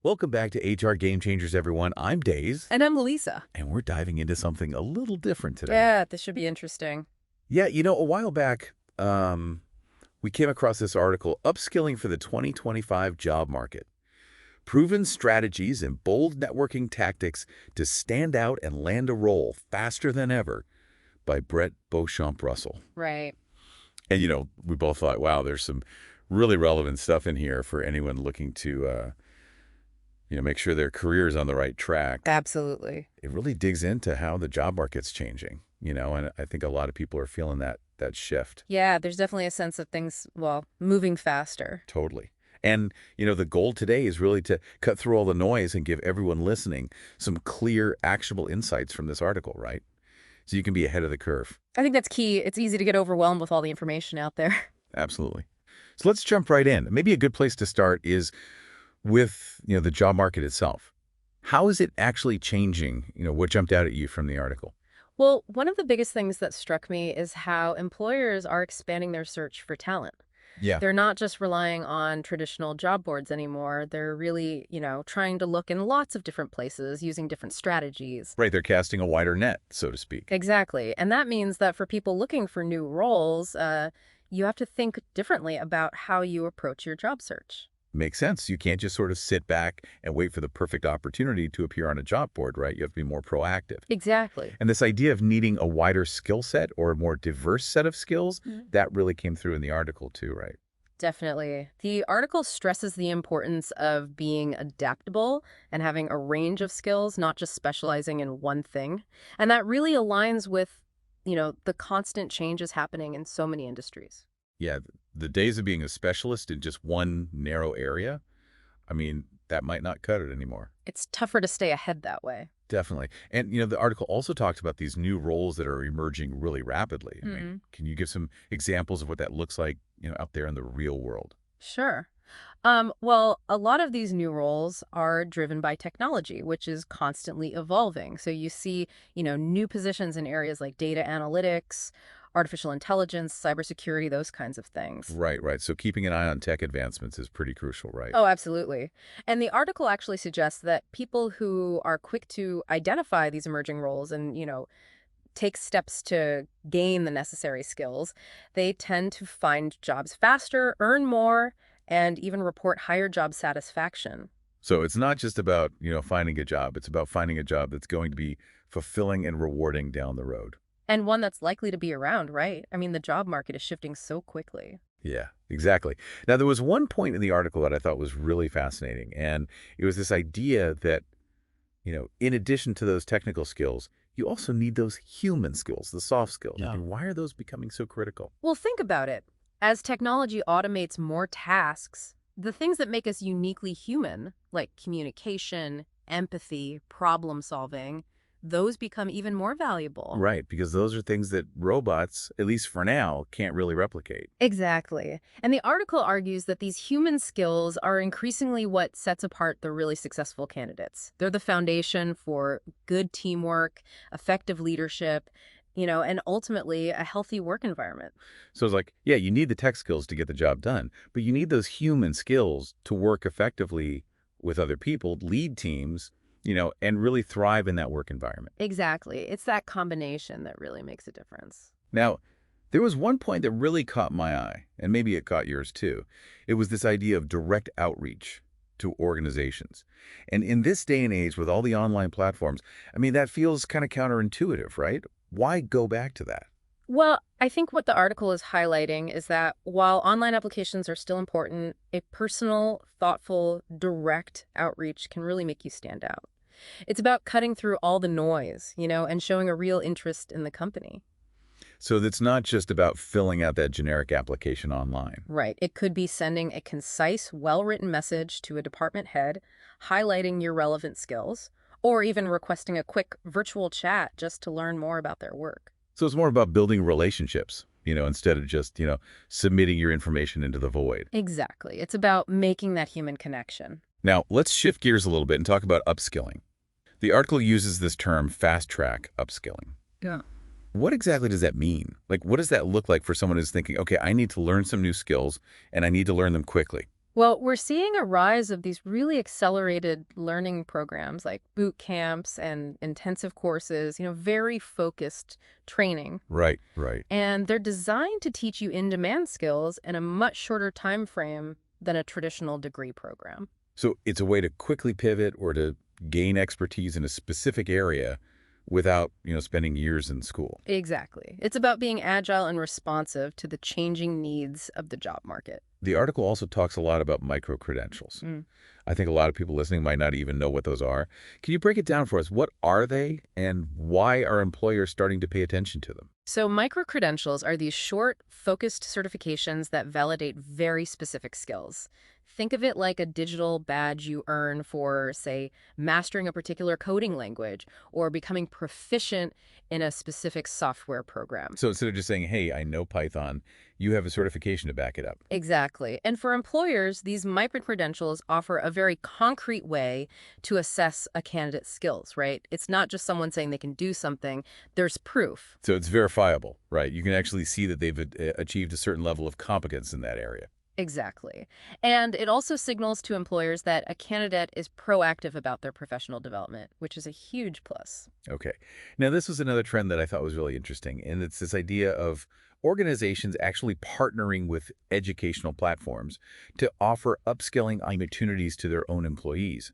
Welcome back to HR Game Changers, everyone. I'm Days, And I'm Lisa. and we're diving into something a little different today. Yeah, this should be interesting. Yeah, a while back, we came across this article, Upskilling for the 2025 Job Market. Proven strategies and bold networking tactics to stand out and land a role faster than ever by Brett Beauchamp Russell. Right. And, we both thought, wow, there's some really relevant stuff in here for anyone looking to make sure their career is on the right track. Absolutely. It really digs into how the job market's changing, and I think a lot of people are feeling that shift. Yeah, there's definitely a sense of things, moving faster. Totally. And, the goal today is really to cut through all the noise and give everyone listening some clear, actionable insights from this article, right? So you can be ahead of the curve. I think that's key. It's easy to get overwhelmed with all the information out there. Absolutely. So let's jump right in. Maybe a good place to start is with, the job market itself. How is it actually changing? What jumped out at you from the article? Well, one of the biggest things that struck me is how employers are expanding their search for talent. Yeah. They're not just relying on traditional job boards anymore. They're really, trying to look in lots of different places using different strategies. Right. They're casting a wider net, so to speak. Exactly. And that means that for people looking for new roles, you have to think differently about how you approach your job search. Makes sense. You can't just sort of sit back and wait for the perfect opportunity to appear on a job board, right? You have to be more proactive. Exactly. And this idea of needing a wider skill set or a more diverse set of skills, that really came through in the article too, right? Definitely. The article stresses the importance of being adaptable and having a range of skills, not just specializing in one thing. And that really aligns with, the constant changes happening in so many industries. Yeah, the days of being a specialist in just one narrow area, that might not cut it anymore. It's tougher to stay ahead that way. Definitely. And, the article also talks about these new roles that are emerging really rapidly. Can you give some examples of what that looks like, out there in the real world? Sure. Well, a lot of these new roles are driven by technology, which is constantly evolving. So you see, new positions in areas like data analytics, artificial intelligence, cybersecurity, those kinds of things. Right, right. So keeping an eye on tech advancements is pretty crucial, right? Oh, absolutely. And the article actually suggests that people who are quick to identify these emerging roles and, take steps to gain the necessary skills, they tend to find jobs faster, earn more, and even report higher job satisfaction. So it's not just about, finding a job. It's about finding a job that's going to be fulfilling and rewarding down the road. And one that's likely to be around, right? I mean, the job market is shifting so quickly. Yeah, exactly. Now, there was one point in the article that I thought was really fascinating, and it was this idea that, in addition to those technical skills, you also need those human skills, the soft skills. Yeah. Why are those becoming so critical? Well, think about it. As technology automates more tasks, the things that make us uniquely human, like communication, empathy, problem solving, those become even more valuable. Right, because those are things that robots, at least for now, can't really replicate. Exactly. And the article argues that these human skills are increasingly what sets apart the really successful candidates. They're the foundation for good teamwork, effective leadership, and ultimately a healthy work environment. So it's like, yeah, you need the tech skills to get the job done, but you need those human skills to work effectively with other people, lead teams, and really thrive in that work environment. Exactly. It's that combination that really makes a difference. Now, there was one point that really caught my eye, and maybe it caught yours too. It was this idea of direct outreach to organizations. And in this day and age, with all the online platforms, that feels kind of counterintuitive, right? Why go back to that? Well, I think what the article is highlighting is that while online applications are still important, a personal, thoughtful, direct outreach can really make you stand out. It's about cutting through all the noise, and showing a real interest in the company. So it's not just about filling out that generic application online. Right. It could be sending a concise, well-written message to a department head, highlighting your relevant skills, or even requesting a quick virtual chat just to learn more about their work. So it's more about building relationships, instead of just, submitting your information into the void. Exactly. It's about making that human connection. Now, let's shift gears a little bit and talk about upskilling. The article uses this term fast-track upskilling. Yeah. What exactly does that mean? Like, what does that look like for someone who's thinking, okay, I need to learn some new skills and I need to learn them quickly? Well, we're seeing a rise of these really accelerated learning programs like boot camps and intensive courses, very focused training. Right, right. And they're designed to teach you in-demand skills in a much shorter time frame than a traditional degree program. So it's a way to quickly pivot or to gain expertise in a specific area without, spending years in school. Exactly. It's about being agile and responsive to the changing needs of the job market. The article also talks a lot about micro-credentials. I think a lot of people listening might not even know what those are. Can you break it down for us? What are they, and why are employers starting to pay attention to them? So micro-credentials are these short, focused certifications that validate very specific skills. Think of it like a digital badge you earn for, say, mastering a particular coding language or becoming proficient in a specific software program. So instead of just saying, hey, I know Python, you have a certification to back it up. Exactly. And for employers, these micro-credentials offer a very concrete way to assess a candidate's skills, right? It's not just someone saying they can do something. There's proof. So it's verifiable, right? You can actually see that they've achieved a certain level of competence in that area. Exactly. And it also signals to employers that a candidate is proactive about their professional development, which is a huge plus. Okay. Now, this was another trend that I thought was really interesting, and it's this idea of organizations actually partnering with educational platforms to offer upskilling opportunities to their own employees.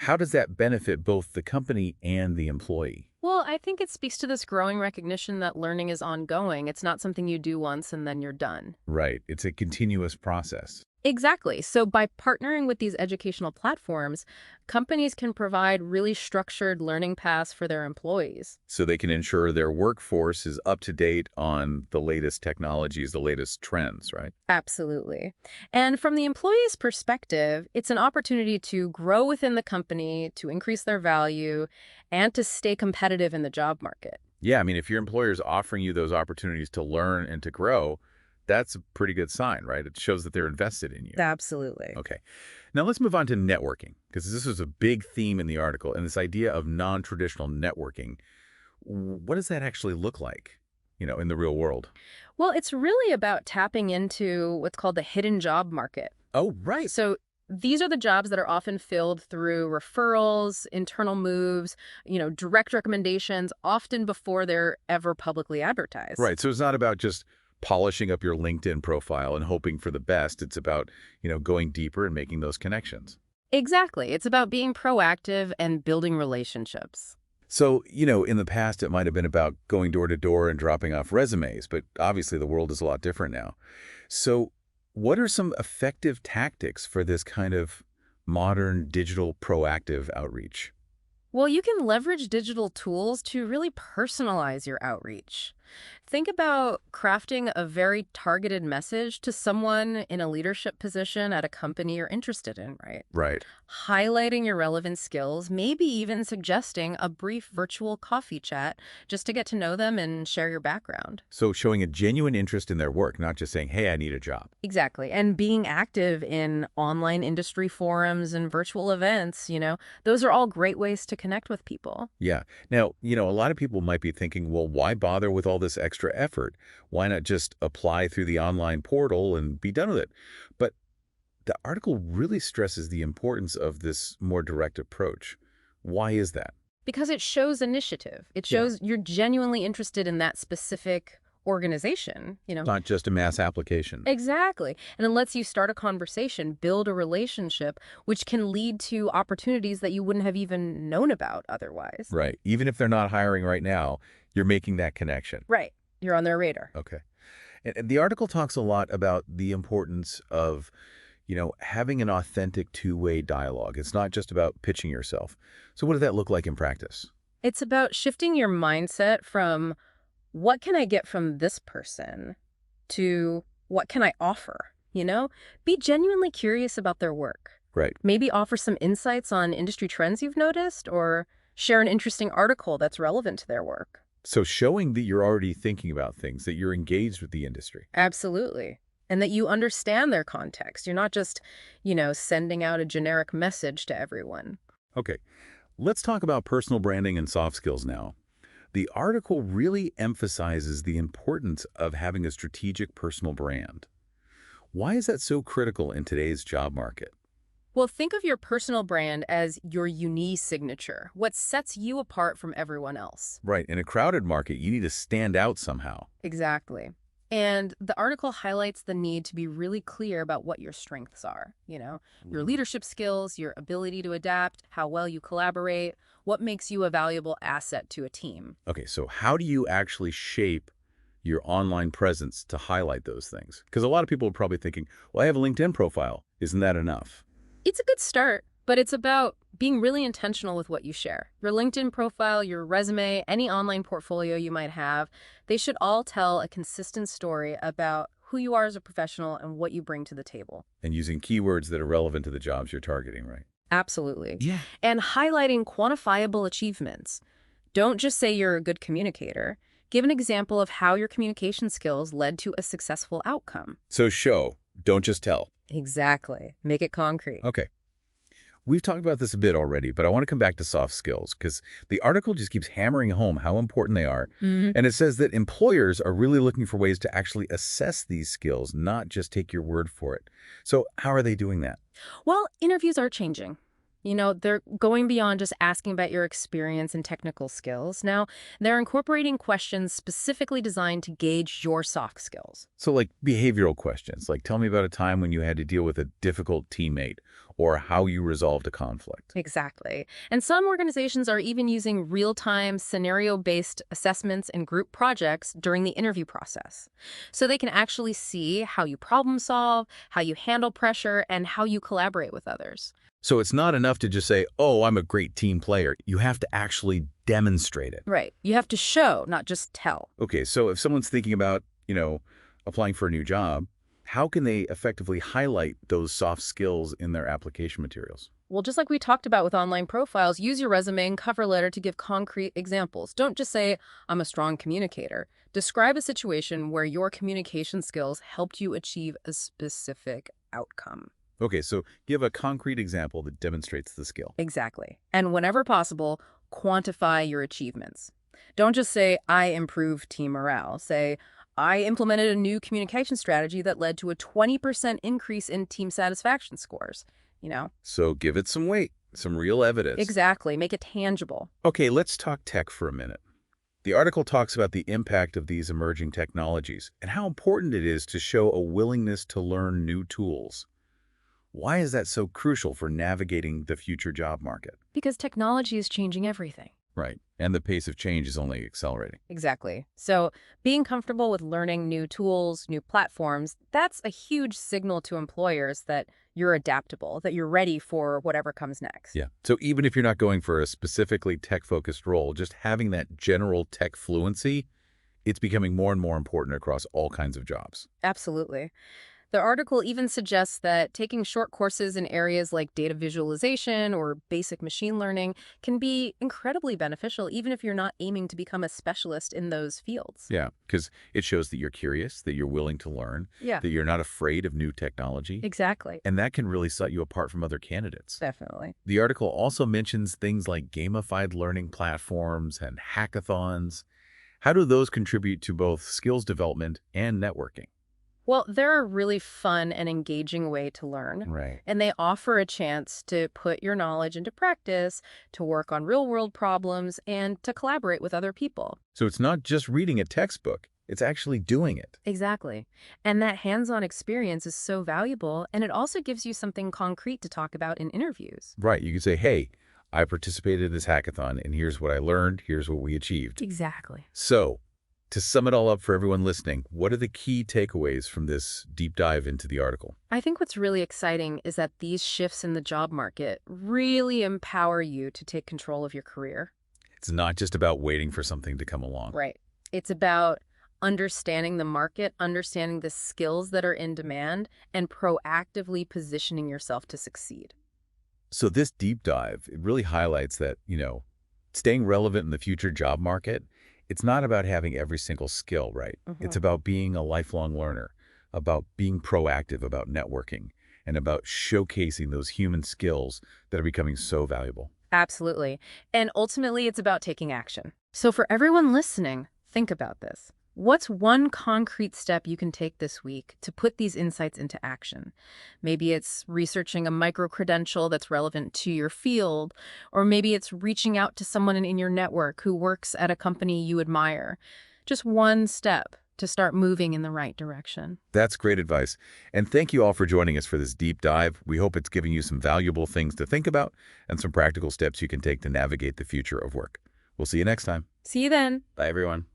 How does that benefit both the company and the employee? Well, I think it speaks to this growing recognition that learning is ongoing. It's not something you do once and then you're done. Right. It's a continuous process. Exactly. So by partnering with these educational platforms, companies can provide really structured learning paths for their employees. So they can ensure their workforce is up to date on the latest technologies, the latest trends, right? Absolutely. And from the employee's perspective, it's an opportunity to grow within the company, to increase their value, and to stay competitive in the job market. Yeah, I mean, if your employer is offering you those opportunities to learn and to grow, that's a pretty good sign, right? It shows that they're invested in you. Absolutely. Okay. Now let's move on to networking, because this was a big theme in the article, and this idea of non-traditional networking. What does that actually look like, in the real world? Well, it's really about tapping into what's called the hidden job market. Oh, right. So these are the jobs that are often filled through referrals, internal moves, direct recommendations, often before they're ever publicly advertised. Right. So it's not about just polishing up your LinkedIn profile and hoping for the best. It's about, going deeper and making those connections. Exactly. It's about being proactive and building relationships. So, in the past, it might have been about going door to door and dropping off resumes, but obviously the world is a lot different now. So what are some effective tactics for this kind of modern digital proactive outreach? Well, you can leverage digital tools to really personalize your outreach. Think about crafting a very targeted message to someone in a leadership position at a company you're interested in, right? Right. Highlighting your relevant skills, maybe even suggesting a brief virtual coffee chat just to get to know them and share your background. So showing a genuine interest in their work, not just saying, hey, I need a job. Exactly. And being active in online industry forums and virtual events, those are all great ways to connect with people. Yeah. Now, a lot of people might be thinking, well, why bother with all this extra effort? Why not just apply through the online portal and be done with it? But the article really stresses the importance of this more direct approach. Why is that? Because it shows initiative. It Yeah. shows you're genuinely interested in that specific organization. Not just a mass application. Exactly. And it lets you start a conversation, build a relationship, which can lead to opportunities that you wouldn't have even known about otherwise. Right. Even if they're not hiring right now, you're making that connection. Right. You're on their radar. Okay. And the article talks a lot about the importance of, having an authentic two-way dialogue. It's not just about pitching yourself. So what does that look like in practice? It's about shifting your mindset from what can I get from this person to what can I offer? Be genuinely curious about their work. Right. Maybe offer some insights on industry trends you've noticed or share an interesting article that's relevant to their work. So showing that you're already thinking about things, that you're engaged with the industry. Absolutely. And that you understand their context. You're not just, sending out a generic message to everyone. Okay. Let's talk about personal branding and soft skills now. The article really emphasizes the importance of having a strategic personal brand. Why is that so critical in today's job market? Well, think of your personal brand as your unique signature, what sets you apart from everyone else. Right, in a crowded market, you need to stand out somehow. Exactly. And the article highlights the need to be really clear about what your strengths are, your Mm. leadership skills, your ability to adapt, how well you collaborate, what makes you a valuable asset to a team. Okay, so how do you actually shape your online presence to highlight those things? Because a lot of people are probably thinking, well, I have a LinkedIn profile. Isn't that enough? It's a good start, but it's about being really intentional with what you share. Your LinkedIn profile, your resume, any online portfolio you might have, they should all tell a consistent story about who you are as a professional and what you bring to the table. And using keywords that are relevant to the jobs you're targeting, right? Absolutely. Yeah. And highlighting quantifiable achievements. Don't just say you're a good communicator. Give an example of how your communication skills led to a successful outcome. So show, don't just tell. Exactly. Make it concrete. Okay. We've talked about this a bit already, but I want to come back to soft skills because the article just keeps hammering home how important they are. Mhm. And it says that employers are really looking for ways to actually assess these skills, not just take your word for it. So how are they doing that? Well, interviews are changing. They're going beyond just asking about your experience and technical skills. Now, they're incorporating questions specifically designed to gauge your soft skills. So like behavioral questions, like tell me about a time when you had to deal with a difficult teammate or how you resolved a conflict. Exactly. And some organizations are even using real-time scenario-based assessments and group projects during the interview process. So they can actually see how you problem solve, how you handle pressure, and how you collaborate with others. So it's not enough to just say, oh, I'm a great team player. You have to actually demonstrate it. Right. You have to show, not just tell. Okay, so if someone's thinking about, applying for a new job, how can they effectively highlight those soft skills in their application materials? Well, just like we talked about with online profiles, use your resume and cover letter to give concrete examples. Don't just say, I'm a strong communicator. Describe a situation where your communication skills helped you achieve a specific outcome. Okay, so give a concrete example that demonstrates the skill. Exactly. And whenever possible, quantify your achievements. Don't just say, I improved team morale. Say, I implemented a new communication strategy that led to a 20% increase in team satisfaction scores. So give it some weight, some real evidence. Exactly. Make it tangible. Okay, let's talk tech for a minute. The article talks about the impact of these emerging technologies and how important it is to show a willingness to learn new tools. Why is that so crucial for navigating the future job market? Because technology is changing everything. Right. And the pace of change is only accelerating. Exactly. So being comfortable with learning new tools, new platforms, that's a huge signal to employers that you're adaptable, that you're ready for whatever comes next. Yeah. So even if you're not going for a specifically tech-focused role, just having that general tech fluency, it's becoming more and more important across all kinds of jobs. Absolutely. The article even suggests that taking short courses in areas like data visualization or basic machine learning can be incredibly beneficial, even if you're not aiming to become a specialist in those fields. Yeah, because it shows that you're curious, that you're willing to learn, Yeah, that you're not afraid of new technology, exactly. and that can really set you apart from other candidates. Definitely. The article also mentions things like gamified learning platforms and hackathons. How do those contribute to both skills development and networking? Well, they're a really fun and engaging way to learn. Right. And they offer a chance to put your knowledge into practice, to work on real-world problems, and to collaborate with other people. So it's not just reading a textbook, it's actually doing it. Exactly. And that hands-on experience is so valuable, and it also gives you something concrete to talk about in interviews. Right. You can say, hey, I participated in this hackathon, and here's what I learned, here's what we achieved. Exactly. So, to sum it all up for everyone listening, what are the key takeaways from this deep dive into the article? I think what's really exciting is that these shifts in the job market really empower you to take control of your career. It's not just about waiting for something to come along. Right. It's about understanding the market, understanding the skills that are in demand, and proactively positioning yourself to succeed. So this deep dive, it really highlights that, staying relevant in the future job market, it's not about having every single skill, right? It's about being a lifelong learner, about being proactive, about networking, and about showcasing those human skills that are becoming so valuable. Absolutely. And ultimately, it's about taking action. So for everyone listening, think about this. What's one concrete step you can take this week to put these insights into action? Maybe it's researching a micro-credential that's relevant to your field, or maybe it's reaching out to someone in your network who works at a company you admire. Just one step to start moving in the right direction. That's great advice. And thank you all for joining us for this deep dive. We hope it's giving you some valuable things to think about and some practical steps you can take to navigate the future of work. We'll see you next time. See you then. Bye, everyone.